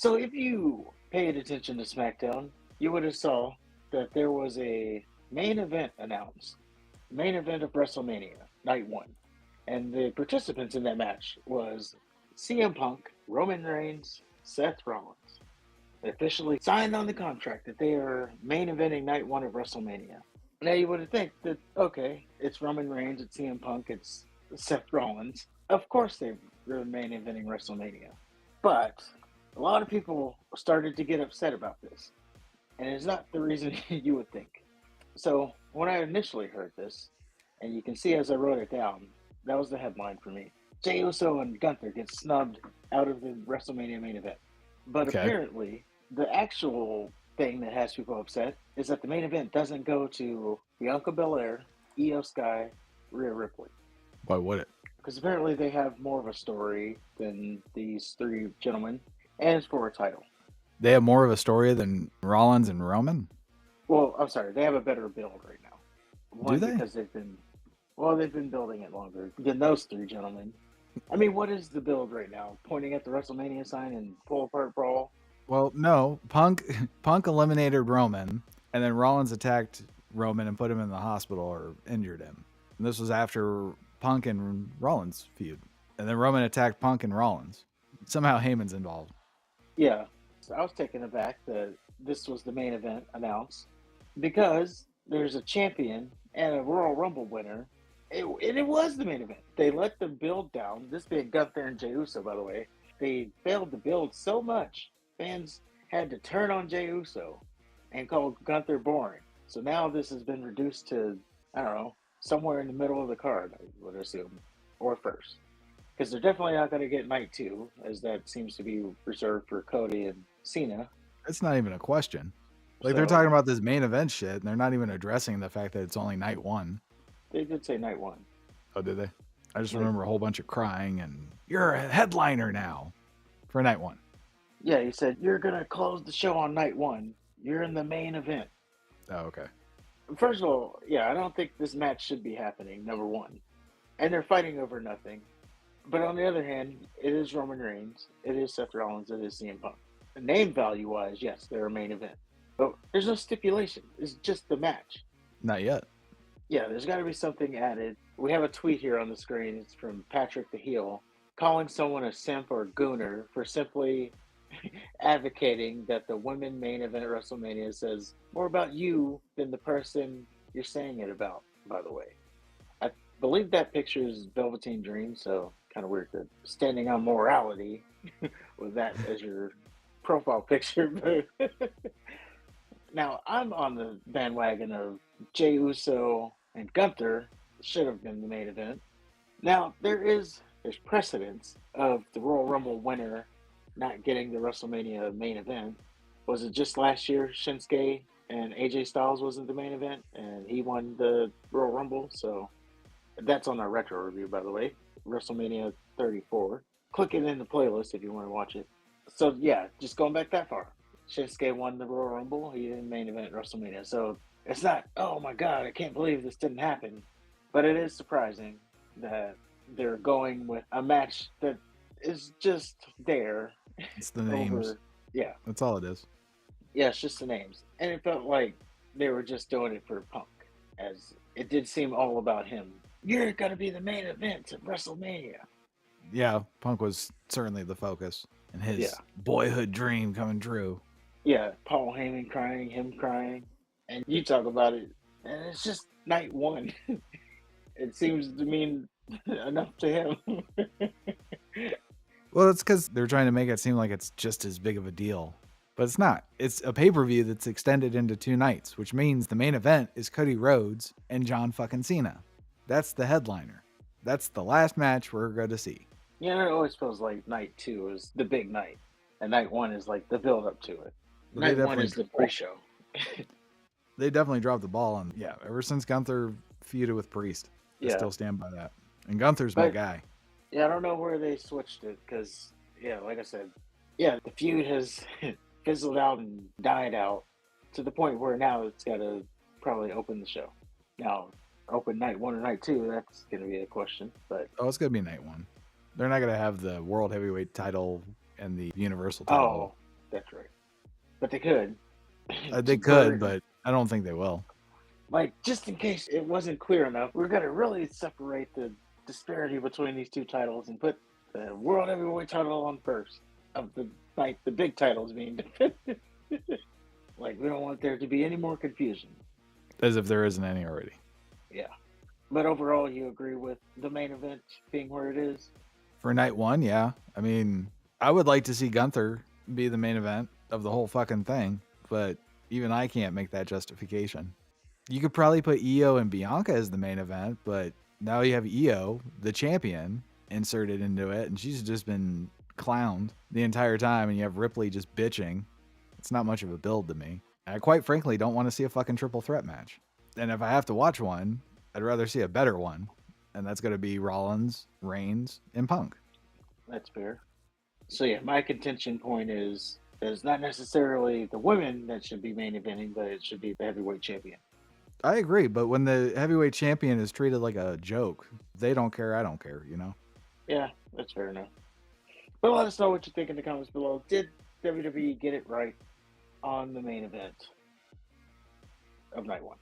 So if you paid attention to SmackDown, you would have saw that there was a main event announced. Main event of WrestleMania, night one. And the participants in that match was CM Punk, Roman Reigns, Seth Rollins. They officially signed on the contract that they are main eventing night one of WrestleMania. Now you would think that, okay, it's Roman Reigns, it's CM Punk, it's Seth Rollins. Of course they're main eventing WrestleMania. But a lot of people started to get upset about this. And it's not the reason you would think. So when I initially heard this, and you can see as I wrote it down, that was the headline for me. Jey Uso and Gunther get snubbed out of the WrestleMania main event. But Okay. apparently, the actual thing that has people upset is that the main event doesn't go to Bianca Belair, Io Sky, Rhea Ripley. Why would it? Because apparently they have more of a story than these three gentlemen, and it's for a title. They have more of a story than Rollins and Roman? Well, I'm sorry, they have a better build right now. Do One, they? because they've been building it longer than those three gentlemen. I mean, what is the build right now? Pointing at the WrestleMania sign and pull apart brawl? Well, no. Punk eliminated Roman, and then Rollins attacked Roman and put him in the hospital or injured him. And this was after Punk and Rollins feud. And then Roman attacked Punk and Rollins. Somehow Heyman's involved. Yeah. So I was taken aback that this was the main event announced because there's a champion and a Royal Rumble winner. It was the main event. They let the build down. This being Gunther and Jey Uso, by the way. They failed to build so much. Fans had to turn on Jey Uso and call Gunther boring. So now this has been reduced to, I don't know, somewhere in the middle of the card, I would assume, or first. Because they're definitely not going to get night two, as that seems to be reserved for Cody and Cena. It's not even a question. Like, they're So talking about this main event shit, and they're not even addressing the fact that it's only night one. they did say night one. Oh, did they? I just Like, remember a whole bunch of crying and you're a headliner now for night one. yeah, he said, you're going to close the show on night one. You're in the main event. Oh, okay. First of all, yeah, I don't think this match should be happening, number one. And they're fighting over nothing. But on the other hand, it is Roman Reigns, it is Seth Rollins, it is CM Punk. Name value wise, yes, they're a main event. But there's no stipulation. It's just the match. Not yet. Yeah, there's got to be something added. We have a tweet here on the screen. It's from Patrick the Heel, calling someone a simp or gooner for simply advocating that the women main event at WrestleMania says more about you than the person you're saying it about, by the way. I believe that picture is Velveteen Dream, so kind of weird that standing on morality with that as your profile picture. But now I'm on the bandwagon of Jey Uso and Gunther should have been the main event. Now there's precedence of the Royal Rumble winner not getting the WrestleMania main event. Was it just last year Shinsuke and AJ Styles wasn't the main event and he won the Royal Rumble? So that's on our retro review, by the way. WrestleMania 34. Click it in the playlist if you want to watch it. So yeah, just going back that far. Shinsuke won the Royal Rumble. He didn't main event WrestleMania. So it's not, oh my God, I can't believe this didn't happen. But it is surprising that they're going with a match that is just there. It's the names. Over, yeah. That's all it is. Yeah, it's just the names. And it felt like they were just doing it for Punk, as it did seem all about him. You're going to be the main event of WrestleMania. Yeah, Punk was certainly the focus and his boyhood dream coming true. Yeah, Paul Heyman crying, him crying. And you talk about it, and it's just night one. It seems to mean enough to him. Well, it's because they're trying to make it seem like it's just as big of a deal. But it's not. It's a pay-per-view that's extended into 2 nights, which means the main event is Cody Rhodes and John fucking Cena. That's the headliner. That's the last match we're going to see. Yeah, it always feels like night two is the big night. And night one is like the build up to it. But night one is the pre-show. They definitely dropped the ball on, ever since Gunther feuded with Priest. I Yeah. still stand by that. And Gunther's my guy. Yeah, I don't know where they switched it because, like I said, the feud has fizzled out and died out to the point where now it's got to probably open the show. Now, open night one or night two, that's going to be a question. But it's going to be night one. They're not going to have the World Heavyweight title and the Universal title That's right. But they could. They could, but I don't think they will. Like, just in case it wasn't clear enough, we're going to really separate the disparity between these two titles and put the World Heavyweight title on first of the big titles being defended. Like, we don't want there to be any more confusion. As if there isn't any already. Yeah. But overall, you agree with the main event being where it is? For night one, yeah. I mean, I would like to see Gunther be the main event of the whole fucking thing, but even I can't make that justification. You could probably put Io and Bianca as the main event, but now you have Io, the champion, inserted into it, and she's just been clowned the entire time, and you have Ripley just bitching. It's not much of a build to me. I quite frankly don't want to see a fucking triple threat match. And if I have to watch one, I'd rather see a better one, and that's going to be Rollins, Reigns, and Punk. That's fair. So yeah, my contention point is that it's not necessarily the women that should be main eventing, but it should be the heavyweight champion. I agree, but when the heavyweight champion is treated like a joke, they don't care, I don't care, you know? Yeah, that's fair enough. But let us know what you think in the comments below. Did WWE get it right on the main event of night one?